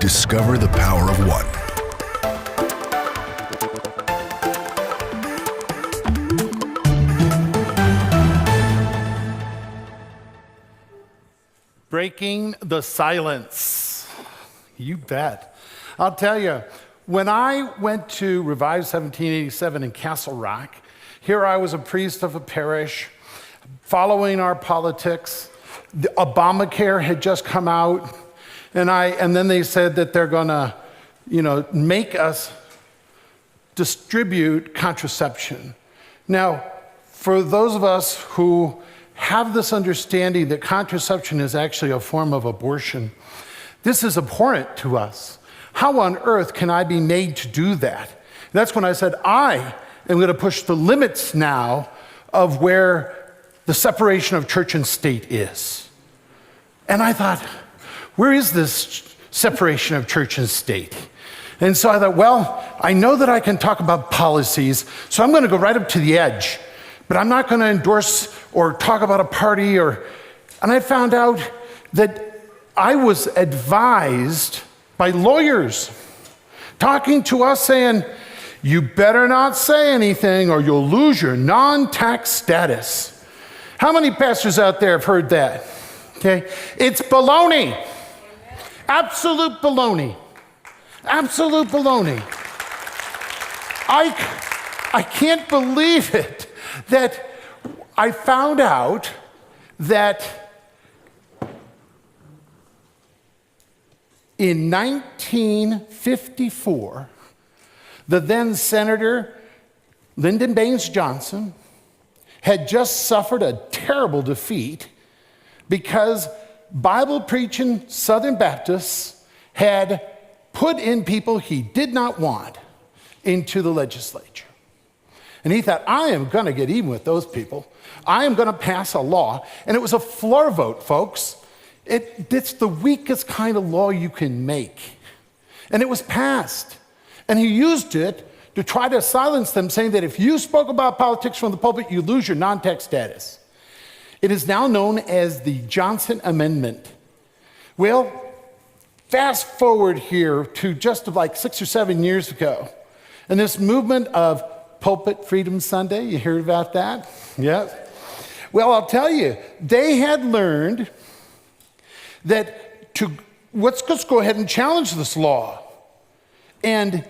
Discover the power of one. Breaking the silence. You bet. I'll tell you, when I went to Revive 1787 in Castle Rock, here I was a priest of a parish, following our politics. The Obamacare had just come out, and then they said that they're gonna, make us distribute contraception. Now, for those of us who have this understanding that contraception is actually a form of abortion, this is abhorrent to us. How on earth can I be made to do that? That's when I said, I am going to push the limits now of where the separation of church and state is. And I thought, where is this separation of church and state? And so I thought, well, I know that I can talk about policies, so I'm going to go right up to the edge. But I'm not going to endorse or talk about a party and I found out that I was advised by lawyers talking to us saying, you better not say anything or you'll lose your non-tax status. How many pastors out there have heard that? Okay, it's baloney. Absolute baloney. Absolute baloney. I can't believe it that I found out that in 1954, the then Senator Lyndon Baines Johnson had just suffered a terrible defeat because Bible-preaching Southern Baptists had put in people he did not want into the legislature. And he thought, I am going to get even with those people. I am going to pass a law. And it was a floor vote, folks. It's the weakest kind of law you can make. And it was passed. And he used it to try to silence them, saying that if you spoke about politics from the pulpit, you lose your non-tax status. It is now known as the Johnson Amendment. Well, fast forward here to just like 6 or 7 years ago, and this movement of Pulpit Freedom Sunday, you heard about that? Yeah. Well, I'll tell you, they had learned that let's just go ahead and challenge this law. And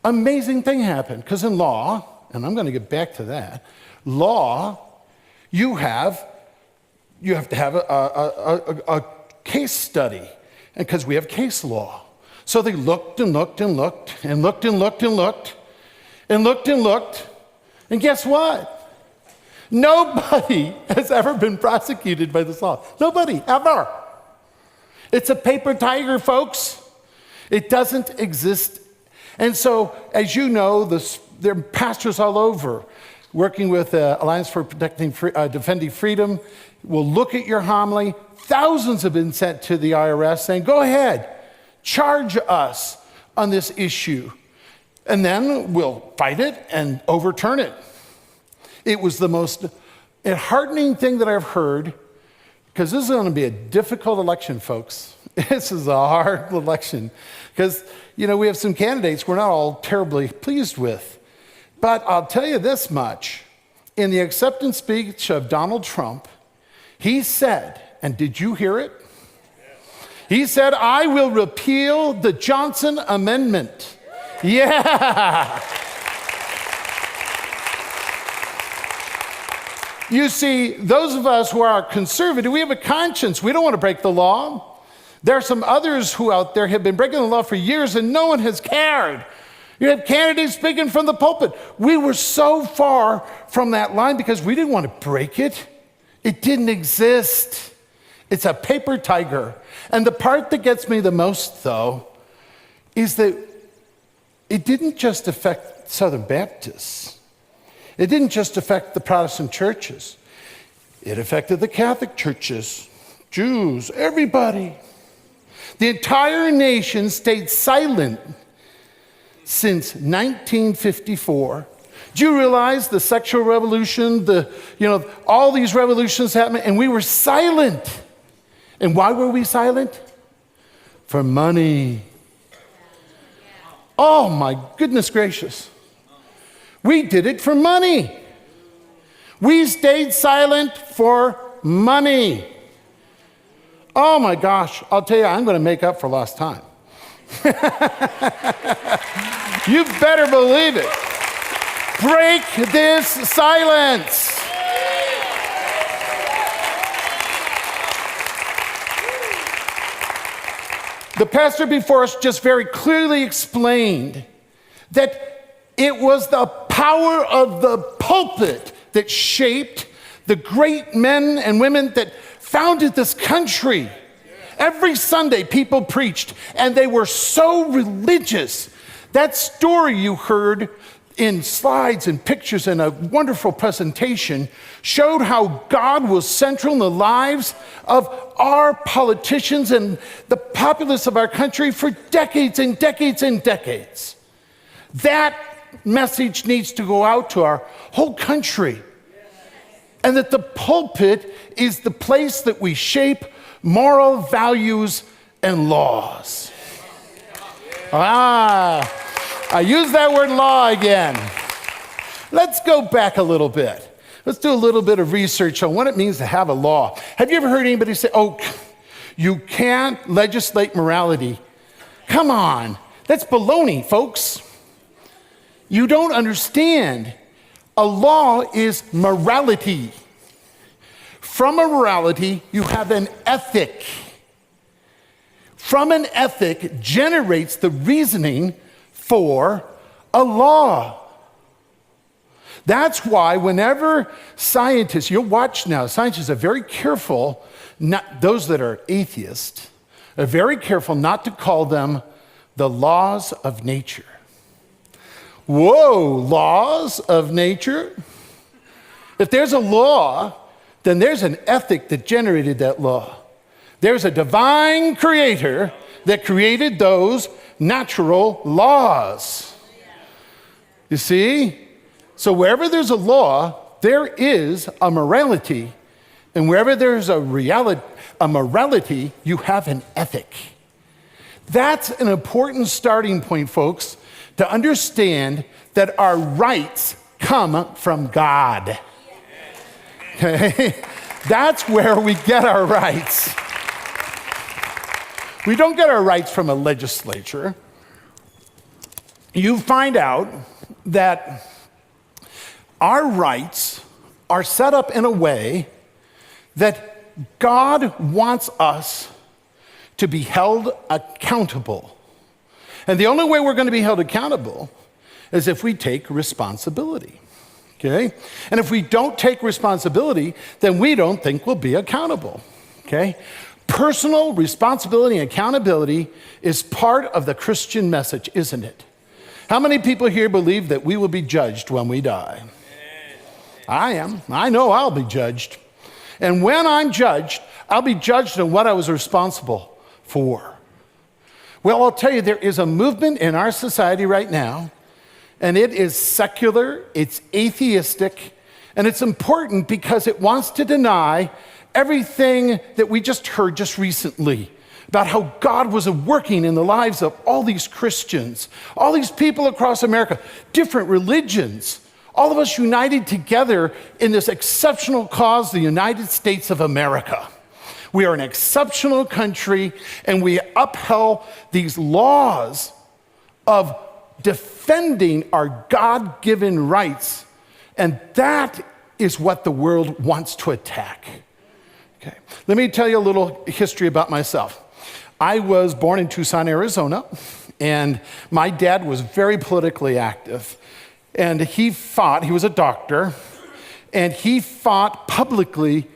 amazing thing happened, because in law, and I'm going to get back to that, law, you have to have a case study, and because we have case law. So they looked and looked and looked and looked and looked and looked and looked and looked, and guess what? Nobody has ever been prosecuted by this law. Nobody, ever. It's a paper tiger, folks. It doesn't exist. And so, as you know, there are pastors all over working with Alliance for Defending Freedom. Will look at your homily. Thousands have been sent to the IRS saying, go ahead, charge us on this issue. And then we'll fight it and overturn it. It was the most heartening thing that I've heard, because this is going to be a difficult election, folks. This is a hard election, because, we have some candidates we're not all terribly pleased with. But I'll tell you this much. In the acceptance speech of Donald Trump, he said, and did you hear it? He said, I will repeal the Johnson Amendment. Yeah. You see, those of us who are conservative, we have a conscience. We don't want to break the law. There are some others who out there have been breaking the law for years and no one has cared. You have candidates speaking from the pulpit. We were so far from that line because we didn't want to break it. It didn't exist. It's a paper tiger. And the part that gets me the most, though, is that it didn't just affect Southern Baptists. It didn't just affect the Protestant churches. It affected the Catholic churches, Jews, everybody. The entire nation stayed silent since 1954. Do you realize the sexual revolution, all these revolutions happened, and we were silent. And why were we silent? For money. Oh my goodness gracious. We did it for money. We stayed silent for money. Oh my gosh, I'll tell you, I'm going to make up for lost time. You better believe it. Break this silence. The pastor before us just very clearly explained that it was the power of the pulpit that shaped the great men and women that founded this country. Every Sunday, people preached, and they were so religious. That story you heard in slides and pictures and a wonderful presentation showed how God was central in the lives of our politicians and the populace of our country for decades and decades and decades. That message needs to go out to our whole country. And that the pulpit is the place that we shape moral values and laws. I use that word law again. Let's go back a little bit. Let's do a little bit of research on what it means to have a law. Have you ever heard anybody say, oh, you can't legislate morality? Come on, that's baloney, folks. You don't understand. A law is morality. From a morality, you have an ethic. From an ethic generates the reasoning for a law. That's why whenever scientists, you'll watch now, scientists are very careful, not those that are atheists, are very careful not to call them the laws of nature. Whoa, laws of nature? If there's a law, then there's an ethic that generated that law. There's a divine creator that created those natural laws. You see? So wherever there's a law, there is a morality. And wherever there's a morality, you have an ethic. That's an important starting point, folks, to understand that our rights come from God. Okay? That's where we get our rights. We don't get our rights from a legislature. You find out that our rights are set up in a way that God wants us to be held accountable. And the only way we're going to be held accountable is if we take responsibility. Okay? And if we don't take responsibility, then we don't think we'll be accountable. Okay? Personal responsibility and accountability is part of the Christian message, isn't it? How many people here believe that we will be judged when we die? I am. I know I'll be judged. And when I'm judged, I'll be judged on what I was responsible for. Well, I'll tell you, there is a movement in our society right now, and it is secular, it's atheistic, and it's important because it wants to deny everything that we just heard just recently about how God was working in the lives of all these Christians, all these people across America, different religions, all of us united together in this exceptional cause, the United States of America. We are an exceptional country, and we upheld these laws of defending our God-given rights, and that is what the world wants to attack. Okay. Let me tell you a little history about myself. I was born in Tucson, Arizona, and my dad was very politically active. And he was a doctor, and he fought publicly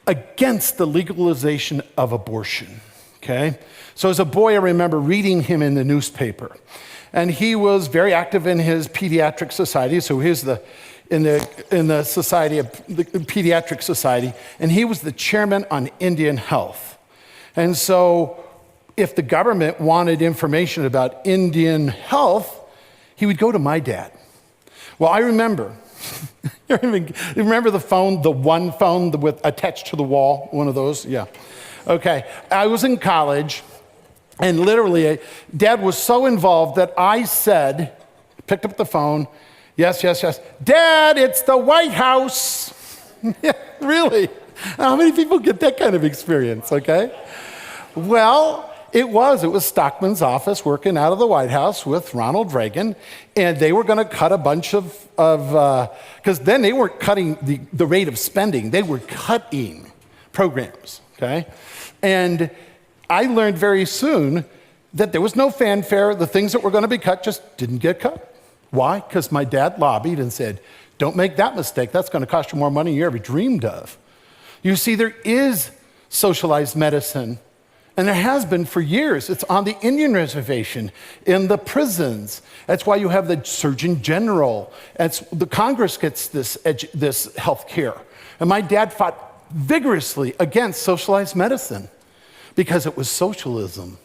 against the legalization of abortion, okay? So as a boy, I remember reading him in the newspaper. And he was very active in his pediatric society, so he's in the society of the pediatric society, and he was the chairman on Indian health. And so if the government wanted information about Indian health, he would go to my dad. Well, I remember, you remember the phone, the one phone with attached to the wall, one of those? Yeah. Okay. I was in college, And literally, Dad was so involved that I said, picked up the phone, yes, yes, yes, Dad, it's the White House. Yeah, really? How many people get that kind of experience, okay? Well, it was Stockman's office working out of the White House with Ronald Reagan, and they were going to cut a bunch of because then they weren't cutting the rate of spending, they were cutting programs, okay? And I learned very soon that there was no fanfare. The things that were going to be cut just didn't get cut. Why? Because my dad lobbied and said, don't make that mistake. That's going to cost you more money than you ever dreamed of. You see, there is socialized medicine, and there has been for years. It's on the Indian reservation, in the prisons. That's why you have the Surgeon General. The Congress gets this health care. And my dad fought vigorously against socialized medicine because it was socialism.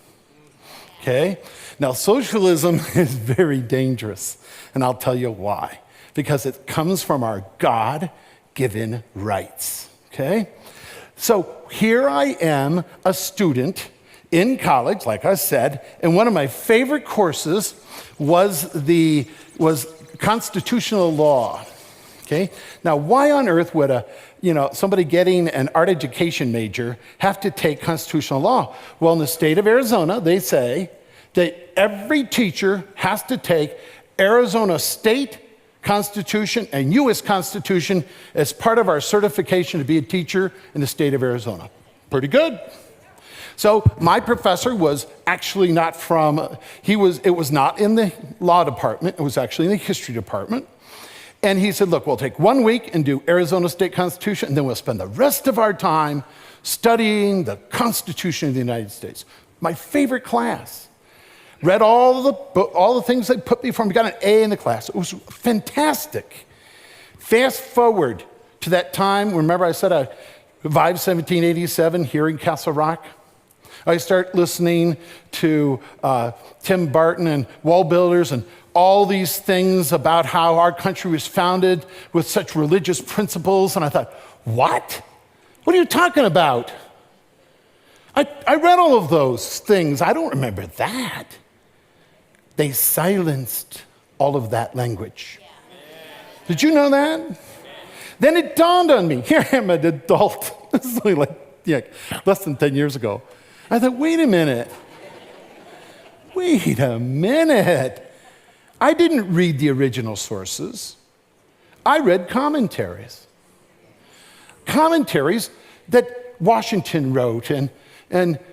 Okay? Now, socialism is very dangerous, and I'll tell you why. Because it comes from our God-given rights. Okay? So here I am, a student in college, like I said, and one of my favorite courses was constitutional law. Okay? Now, why on earth would somebody getting an art education major have to take constitutional law? Well, in the state of Arizona, they say that every teacher has to take Arizona state Constitution and U.S. Constitution as part of our certification to be a teacher in the state of Arizona. Pretty good. So my professor was actually not it was not in the law department, it was actually in the history department. And he said, look, we'll take 1 week and do Arizona State Constitution, and then we'll spend the rest of our time studying the Constitution of the United States. My favorite class. Read all the things they put before me, got an A in the class. It was fantastic. Fast forward to that time, remember I said I revived 1787 here in Castle Rock? I start listening to Tim Barton and Wall Builders and all these things about how our country was founded with such religious principles, and I thought, what? What are you talking about? I read all of those things. I don't remember that. They silenced all of that language. Did you know that? Then it dawned on me. Here I am, an adult. This is only less than 10 years ago. I thought, wait a minute. I didn't read the original sources. I read commentaries. Commentaries that Washington wrote and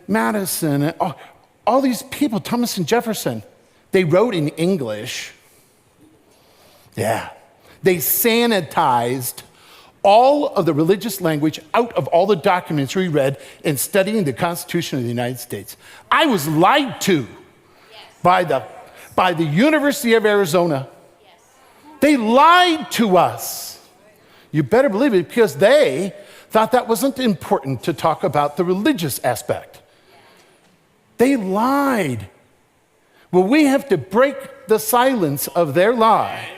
Madison and all these people, Thomas and Jefferson. They wrote in English. Yeah. They sanitized all of the religious language out of all the documents we read in studying the Constitution of the United States. I was lied to by the University of Arizona. They lied to us. You better believe it, because they thought that wasn't important to talk about the religious aspect. They lied. Well, we have to break the silence of their lie.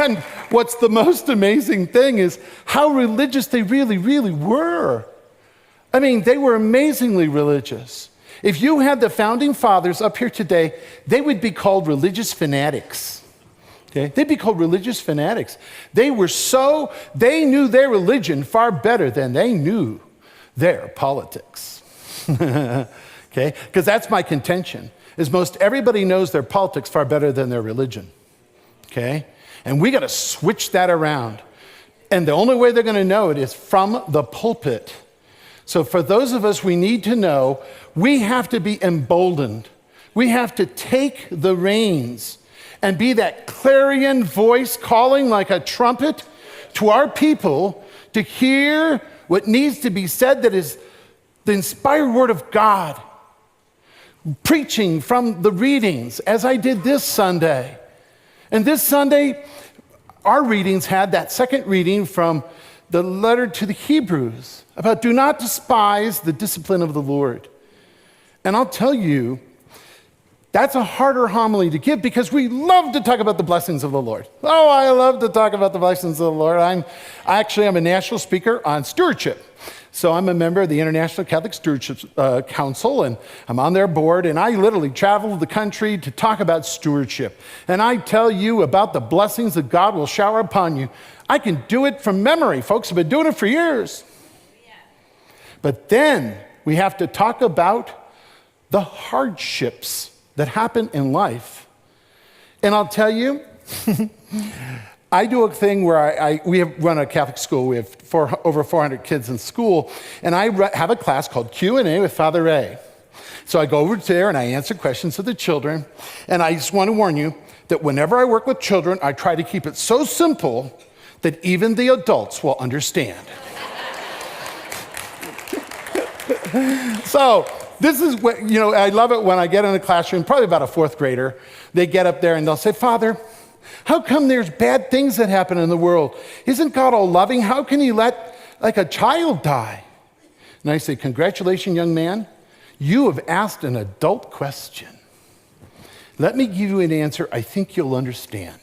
And what's the most amazing thing is how religious they really, really were. I mean, they were amazingly religious. If you had the founding fathers up here today, they would be called religious fanatics. Okay? They'd be called religious fanatics. They knew their religion far better than they knew their politics. Okay? Because that's my contention, is most everybody knows their politics far better than their religion. Okay? And we got to switch that around. And the only way they're going to know it is from the pulpit. So for those of us, we need to know, we have to be emboldened. We have to take the reins and be that clarion voice calling like a trumpet to our people to hear what needs to be said, that is the inspired word of God. Preaching from the readings, as I did this Sunday. And this Sunday, our readings had that second reading from the letter to the Hebrews about do not despise the discipline of the Lord. And I'll tell you, That's a harder homily to give because we love to talk about the blessings of the Lord. Oh, I love to talk about the blessings of the Lord. I'm a national speaker on stewardship. So I'm a member of the International Catholic Stewardship Council, and I'm on their board, and I literally travel the country to talk about stewardship. And I tell you about the blessings that God will shower upon you. I can do it from memory. Folks have been doing it for years. But then we have to talk about the hardships that happen in life. And I'll tell you, I do a thing where we run a Catholic school. We have over 400 kids in school, and I have a class called Q&A with Father Ray. So I go over there and I answer questions of the children, and I just want to warn you that whenever I work with children, I try to keep it so simple that even the adults will understand. So this is what, I love it when I get in a classroom, probably about a fourth grader, they get up there and they'll say, Father, how come there's bad things that happen in the world? Isn't God all loving? How can he let like a child die? And I say, congratulations, young man. You have asked an adult question. Let me give you an answer I think you'll understand.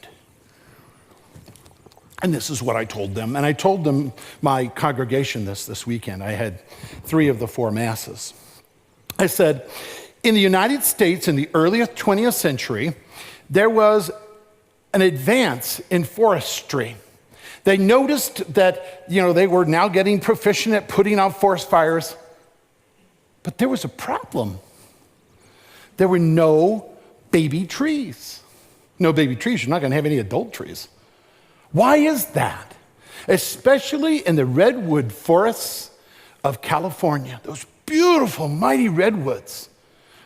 And this is what I told them. And I told them, my congregation, this weekend. I had 3 of the 4 masses. I said, in the United States in the early 20th century, there was an advance in forestry. They noticed that, they were now getting proficient at putting out forest fires. But there was a problem. There were no baby trees. No baby trees, you're not going to have any adult trees. Why is that? Especially in the redwood forests of California, those beautiful, mighty redwoods.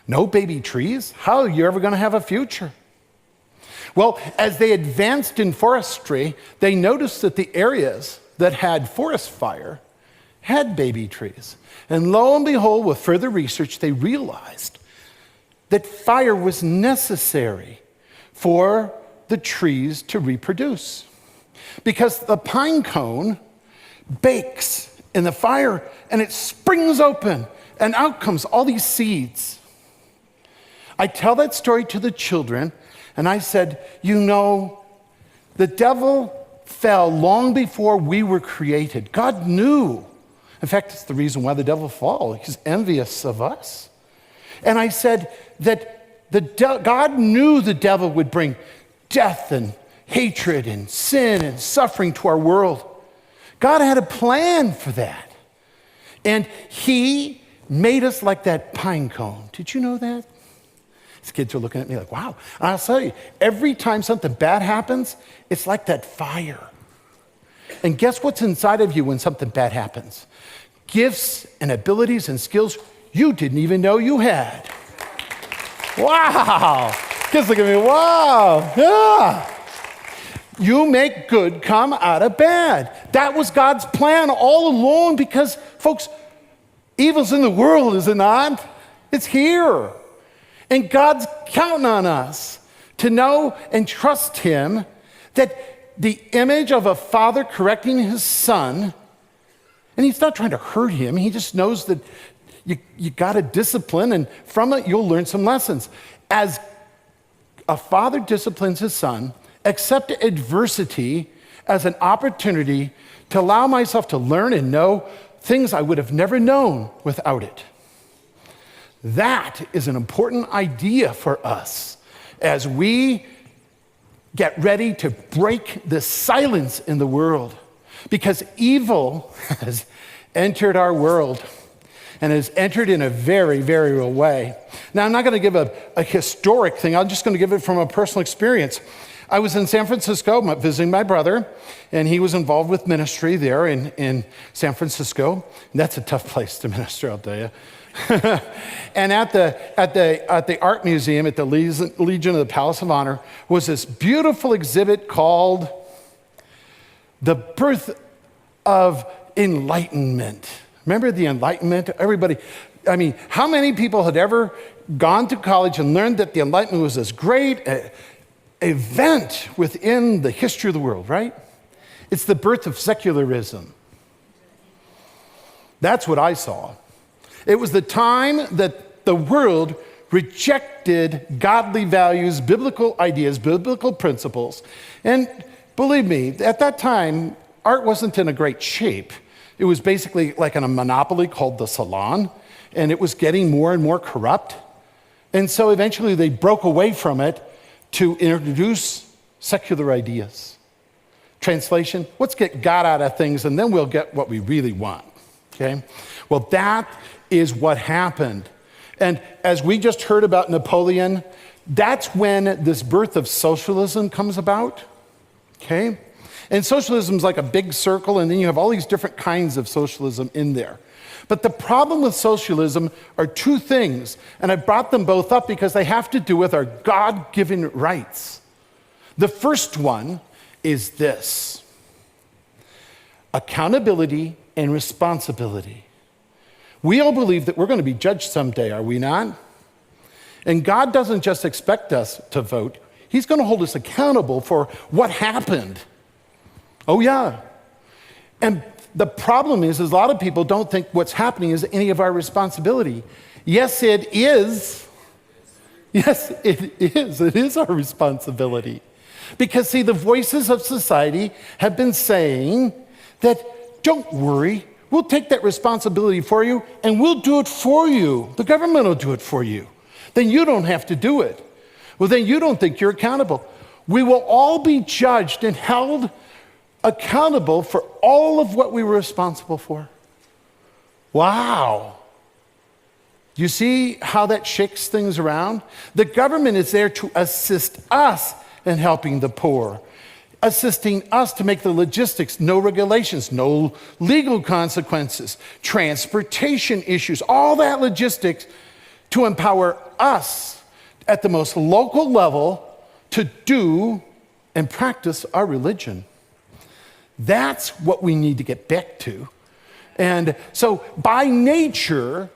No baby trees? How are you ever going to have a future? Well, as they advanced in forestry, they noticed that the areas that had forest fire had baby trees. And lo and behold, with further research, they realized that fire was necessary for the trees to reproduce. Because the pine cone bakes in the fire and it springs open and out comes all these seeds. I tell that story to the children and I said, the devil fell long before we were created. God knew. In fact, it's the reason why the devil fell. He's envious of us. And I said that God knew the devil would bring death and hatred and sin and suffering to our world. God had a plan for that. And he made us like that pine cone. Did you know that? These kids are looking at me like, wow. And I'll tell you, every time something bad happens, it's like that fire. And guess what's inside of you when something bad happens? Gifts and abilities and skills you didn't even know you had. Wow. Kids look at me, wow. Yeah. You make good come out of bad. That was God's plan all along because, folks, evil's in the world, is it not? It's here. And God's counting on us to know and trust him that the image of a father correcting his son, and he's not trying to hurt him, he just knows that you got to discipline, and from it you'll learn some lessons. As a father disciplines his son, accept adversity as an opportunity to allow myself to learn and know things I would have never known without it. That is an important idea for us as we get ready to break the silence in the world, because evil has entered our world and has entered in a very, very real way. Now, I'm not going to give a historic thing. I'm just going to give it from a personal experience. I was in San Francisco visiting my brother, and he was involved with ministry there in San Francisco. And that's a tough place to minister, I'll tell you. And at the art museum at the Legion of the Palace of Honor was this beautiful exhibit called The Birth of Enlightenment. Remember the Enlightenment? Everybody, how many people had ever gone to college and learned that the Enlightenment was this great event within the history of the world, right? It's the birth of secularism. That's what I saw. It was the time that the world rejected godly values, biblical ideas, biblical principles. And believe me, at that time, art wasn't in a great shape. It was basically like in a monopoly called the Salon, and it was getting more and more corrupt. And so eventually they broke away from it to introduce secular ideas. Translation, let's get God out of things and then we'll get what we really want, okay? Well, that is what happened. And as we just heard about Napoleon, that's when this birth of socialism comes about, okay? And socialism is like a big circle, and then you have all these different kinds of socialism in there. But the problem with socialism are two things, and I brought them both up because they have to do with our God-given rights. The first one is this: accountability and responsibility. We all believe that we're going to be judged someday, are we not? And God doesn't just expect us to vote. He's going to hold us accountable for what happened. Oh, yeah. And the problem is a lot of people don't think what's happening is any of our responsibility. Yes, it is. Yes, it is. It is our responsibility. Because, see, the voices of society have been saying that, don't worry, we'll take that responsibility for you, and we'll do it for you. The government will do it for you. Then you don't have to do it. Well, then you don't think you're accountable. We will all be judged and held accountable for all of what we were responsible for. Wow. You see how that shakes things around? The government is there to assist us in helping the poor, assisting us to make the logistics, no regulations, no legal consequences, transportation issues, all that logistics to empower us at the most local level to do and practice our religion. That's what we need to get back to. And so by nature,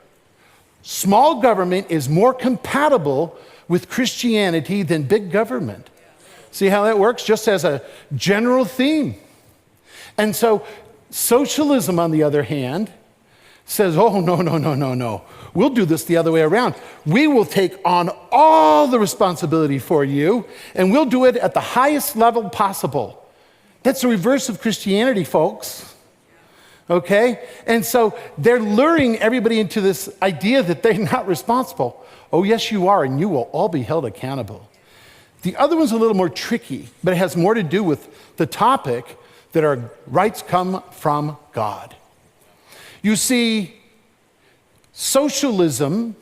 small government is more compatible with Christianity than big government. See how that works? Just as a general theme. And so socialism, on the other hand, says, oh, no. We'll do this the other way around. We will take on all the responsibility for you, and we'll do it at the highest level possible. That's the reverse of Christianity, folks. Okay? And so they're luring everybody into this idea that they're not responsible. Oh, yes, you are, and you will all be held accountable. The other one's a little more tricky, but it has more to do with the topic that our rights come from God. You see, socialism,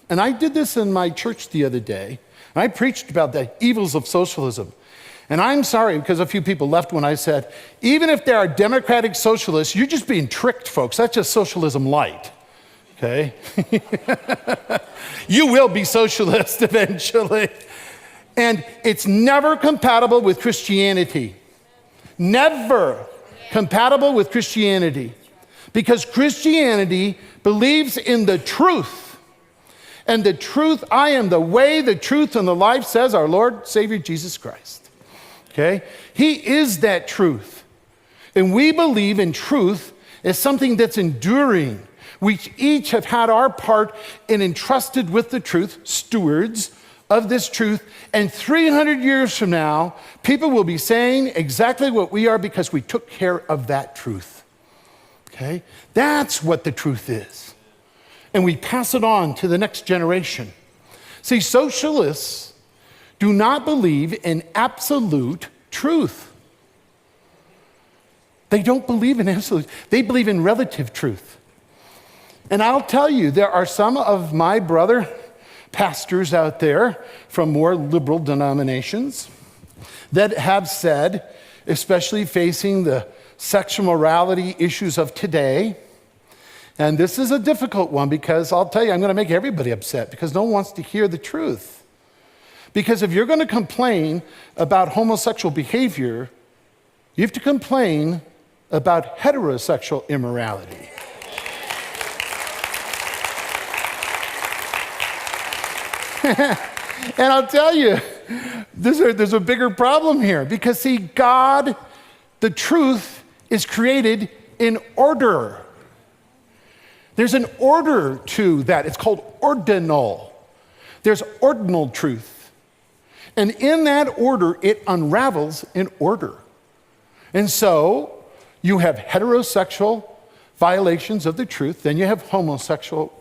and I did this in my church the other day, and I preached about the evils of socialism. And I'm sorry, because a few people left when I said, even if there are democratic socialists, you're just being tricked, folks. That's just socialism light, okay? You will be socialist eventually. And it's never compatible with Christianity. Never compatible with Christianity. Because Christianity believes in the truth. And the truth, I am the way, the truth, and the life, says our Lord, Savior, Jesus Christ. Okay? He is that truth. And we believe in truth as something that's enduring. We each have had our part and entrusted with the truth, stewards of this truth. And 300 years from now, people will be saying exactly what we are because we took care of that truth. Okay? That's what the truth is. And we pass it on to the next generation. See, socialists do not believe in absolute truth. They don't believe in absolute. They believe in relative truth. And I'll tell you, there are some of my brother pastors out there from more liberal denominations that have said, especially facing the sexual morality issues of today, and this is a difficult one because I'll tell you, I'm going to make everybody upset because no one wants to hear the truth. Because if you're going to complain about homosexual behavior, you have to complain about heterosexual immorality. And I'll tell you, there's a bigger problem here because, see, God, the truth, is created in order. There's an order to that. It's called ordinal. There's ordinal truth. And in that order, it unravels in order. And so you have heterosexual violations of the truth, then you have homosexual,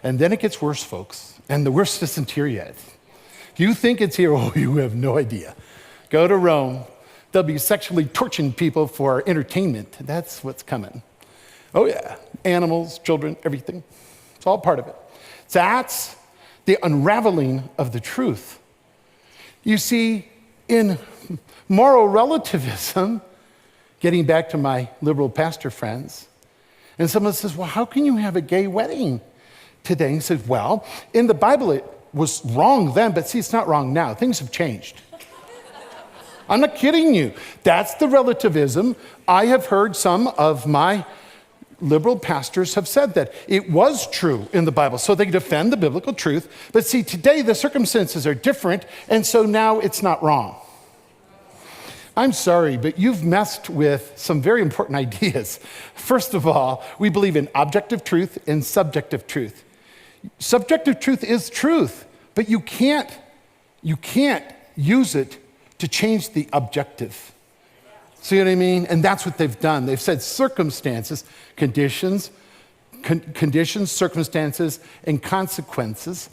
and then it gets worse, folks. And the worst isn't here yet. If you think it's here, oh, you have no idea. Go to Rome. They'll be sexually torturing people for entertainment. That's what's coming. Oh yeah, animals, children, everything. It's all part of it. That's the unraveling of the truth. You see, in moral relativism, getting back to my liberal pastor friends, and someone says, well, how can you have a gay wedding today? And he says, well, in the Bible it was wrong then, but see, it's not wrong now. Things have changed. I'm not kidding you. That's the relativism. I have heard some of my liberal pastors have said that it was true in the Bible. So they defend the biblical truth. But see, today the circumstances are different, and so now it's not wrong. I'm sorry, but you've messed with some very important ideas. First of all, we believe in objective truth and subjective truth. Subjective truth is truth, but you can't use it to change the objective. See what I mean? And that's what they've done. They've said circumstances, conditions, circumstances, and consequences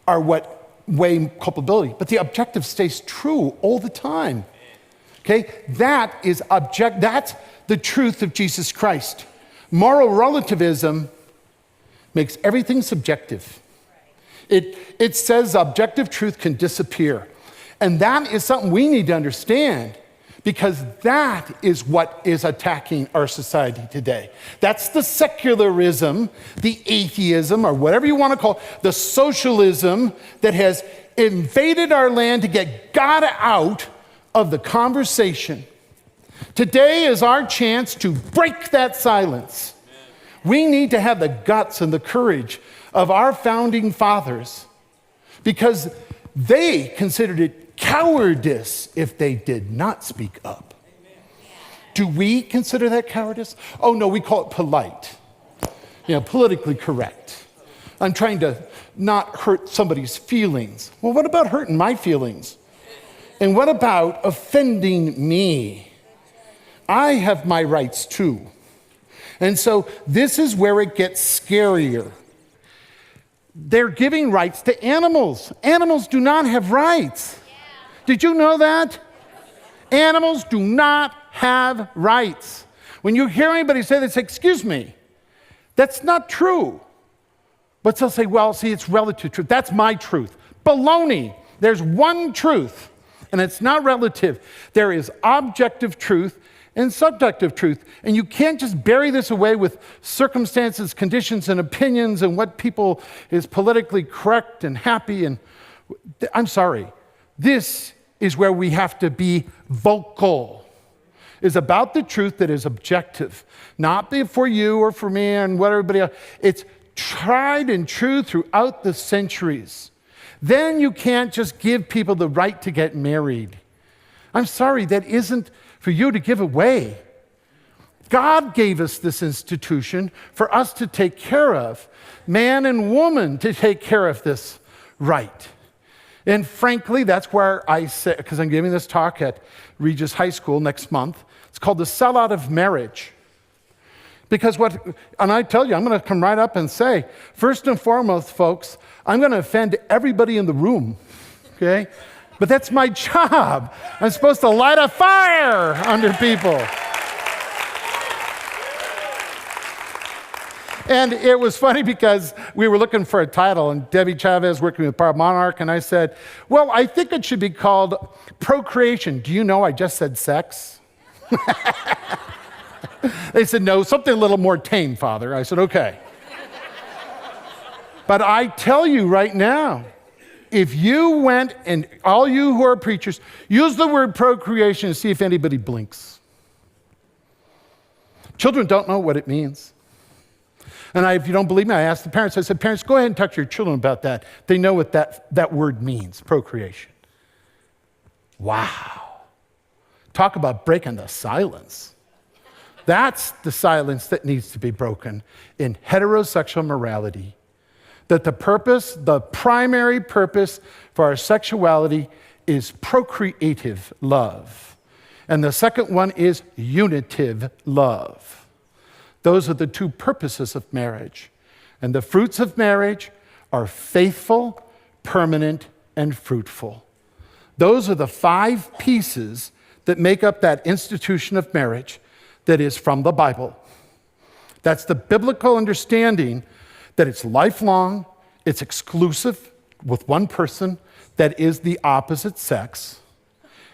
are what weigh culpability. But the objective stays true all the time. Okay? That's the truth of Jesus Christ. Moral relativism makes everything subjective. It says objective truth can disappear. And that is something we need to understand, because that is what is attacking our society today. That's the secularism, the atheism, or whatever you want to call it, the socialism that has invaded our land to get God out of the conversation. Today is our chance to break that silence. We need to have the guts and the courage of our founding fathers, because they considered it cowardice if they did not speak up. Do we consider that cowardice? Oh no, we call it polite. Politically correct. I'm trying to not hurt somebody's feelings. Well, what about hurting my feelings? And what about offending me? I have my rights too. And so this is where it gets scarier. They're giving rights to animals. Animals do not have rights. Did you know that? Animals do not have rights. When you hear anybody say this, excuse me, that's not true. But they'll say, well, see, it's relative truth. That's my truth. Baloney. There's one truth, and it's not relative. There is objective truth and subjective truth. And you can't just bury this away with circumstances, conditions, and opinions and what people is politically correct and happy. And I'm sorry. This is where we have to be vocal. It's about the truth that is objective, not for you or for me and what everybody else. It's tried and true throughout the centuries. Then you can't just give people the right to get married. I'm sorry, that isn't for you to give away. God gave us this institution for us to take care of, man and woman to take care of this right. And frankly, that's where I say, because I'm giving this talk at Regis High School next month, it's called the sellout of marriage. Because and I tell you, I'm going to come right up and say, first and foremost, folks, I'm going to offend everybody in the room, okay? But that's my job. I'm supposed to light a fire under people. And it was funny because we were looking for a title, and Debbie Chavez working with Barb Monarch, and I said, well, I think it should be called Procreation. Do you know I just said sex? They said, no, something a little more tame, Father. I said, okay. But I tell you right now, if you went, and all you who are preachers, use the word procreation and see if anybody blinks. Children don't know what it means. And if you don't believe me, I asked the parents, I said, parents, go ahead and talk to your children about that. They know what that word means, procreation. Wow. Talk about breaking the silence. That's the silence that needs to be broken in heterosexual morality. that the primary purpose for our sexuality is procreative love. And the second one is unitive love. Those are the two purposes of marriage. And the fruits of marriage are faithful, permanent, and fruitful. Those are the 5 pieces that make up that institution of marriage that is from the Bible. That's the biblical understanding that it's lifelong, it's exclusive with one person that is the opposite sex,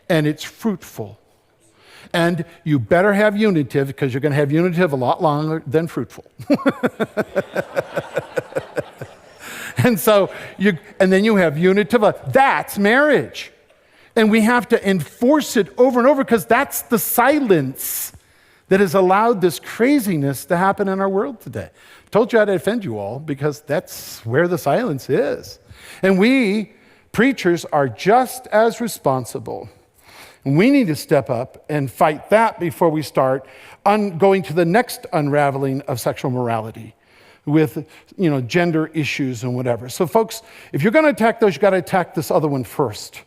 and it's fruitful. And you better have unitive, because you're going to have unitive a lot longer than fruitful. And then you have unitive. That's marriage. And we have to enforce it over and over, because that's the silence that has allowed this craziness to happen in our world today. I told you I'd offend you all, because that's where the silence is. And we, preachers, are just as responsible. And we need to step up and fight that before we start going to the next unraveling of sexual morality with, gender issues and whatever. So folks, if you're going to attack those, you got to attack this other one first.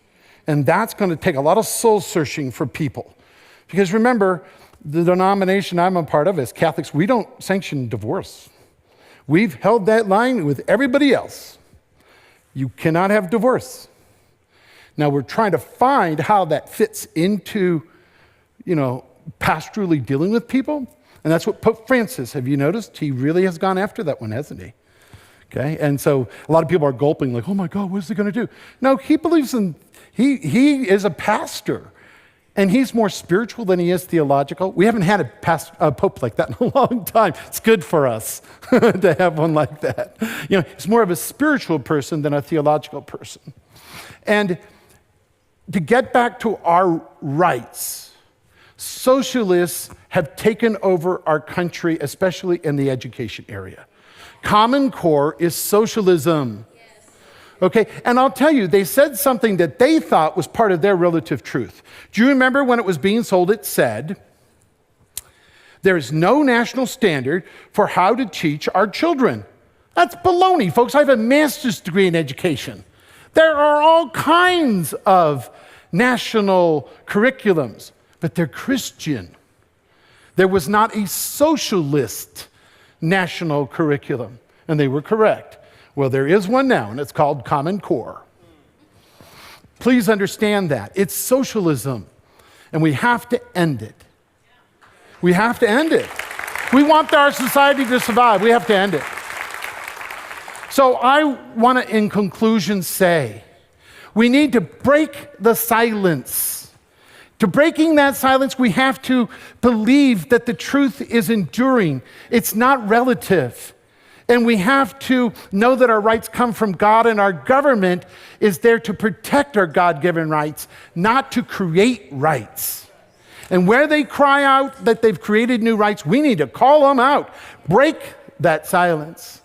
And that's going to take a lot of soul searching for people. Because remember, the denomination I'm a part of as Catholics, we don't sanction divorce. We've held that line with everybody else. You cannot have divorce. Now we're trying to find how that fits into, pastorally dealing with people. And that's what Pope Francis, have you noticed? He really has gone after that one, hasn't he? Okay, and so a lot of people are gulping like, oh my God, what is he going to do? No, he believes he is a pastor. And he's more spiritual than he is theological. We haven't had a pope like that in a long time. It's good for us to have one like that. He's more of a spiritual person than a theological person. And to get back to our rights, socialists have taken over our country, especially in the education area. Common Core is socialism. Okay, and I'll tell you, they said something that they thought was part of their relative truth. Do you remember when it was being sold, it said, there is no national standard for how to teach our children. That's baloney, folks. I have a master's degree in education. There are all kinds of national curriculums, but they're Christian. There was not a socialist national curriculum, and they were correct. Well, there is one now, and it's called Common Core. Please understand that. It's socialism, and we have to end it. We have to end it. We want our society to survive. We have to end it. So I want to, in conclusion, say, we need to break the silence. To breaking that silence, we have to believe that the truth is enduring. It's not relative. And we have to know that our rights come from God, and our government is there to protect our God-given rights, not to create rights. And where they cry out that they've created new rights, we need to call them out, break that silence.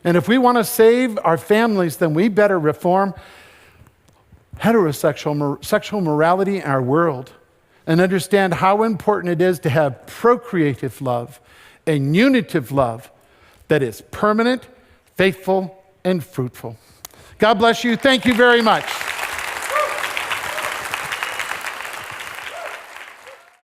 And if we want to save our families, then we better reform sexual morality in our world and understand how important it is to have procreative love and unitive love that is permanent, faithful, and fruitful. God bless you. Thank you very much.